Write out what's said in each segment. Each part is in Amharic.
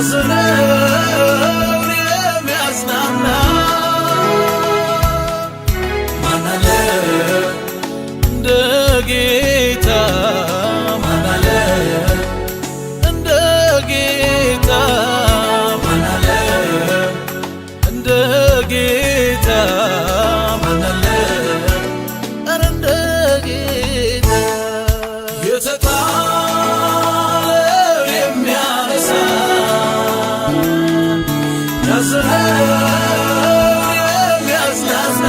ያዘነውን የሚያጽናና ማን አለ እንደ ጌታ? ማን አለ እንደ ጌታ? ማን አለ እንደ ጌታ? ማን አለ ኧረ እንደ ጌታ? የተጣለው የሚያነሳ ያዘነውን የሚያጽናና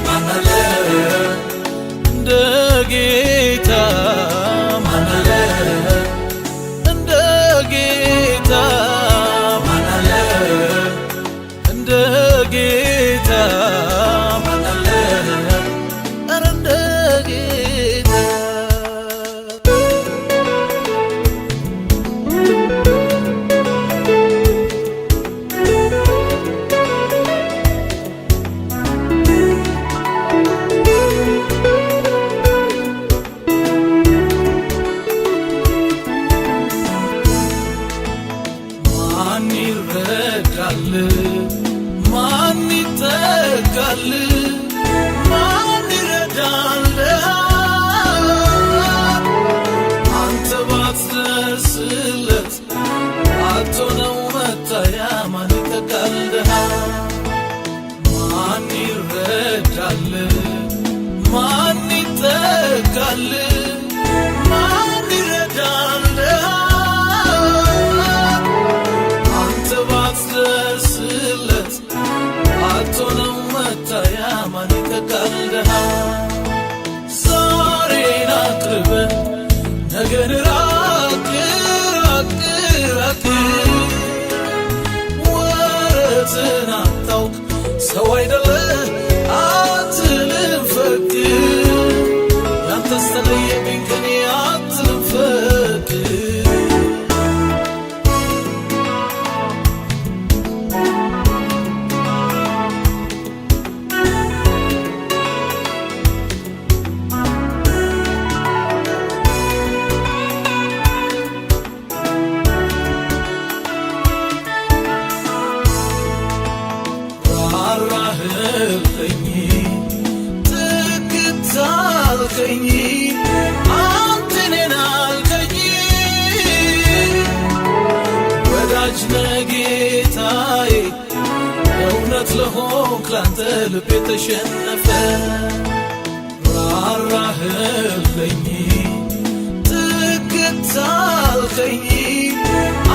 ማን አለ እንደ ጌታ? ማን አለ እንደ ጌታ? ማን አለ እንደ ጌታ? ማን አለ ኧረ እንደ ጌታ? ማን ይረዳል? ማን ይጠጋል? ማን ይረዳል? አንተ ባትደርስለት አትሆነው መታያ ማን ይጠጋል? ማን ይረዳል? ማን ይጠጋል? ማን ይረዳል? አንተ ባትደርስለት አትሆነው መታያ ማን ይጠጋል? ዛሬን አቅርበህ ነገን ራቅ ራቅ ራቅ ወረትን አታውቅ ሰው አይደለህ አትልም ፈቅ ያንተስ ተለየብኝ ከኔ አትልም ፈቅ ራራህልኝ ትክት አልከኝ አንተ እኔን አልከኝ ወዳጅ ነህ ጌታዬ እውነት ለሆንክ ላንተ ልቤ ተሸነፈ ራራህልኝ ትክት አልከኝ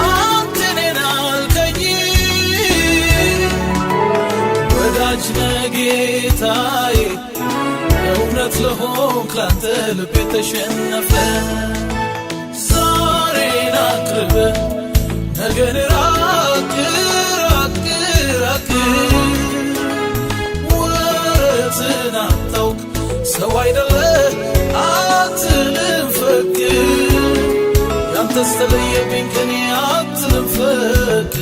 አንተ እኔን አልከኝ ወዳጅ ነህ ጌታዬ እውነት ለሆንክ ላንተ ልቤ ተሸነፈ ዛሬን አቅርበህ ነገን ራቅ ራቅ ራቅ ወረትን አታውቅ ሰው አይደለህ አትልም ፈቅ ያንተስ ተለየብኝ ከኔ አትልም ፈቅ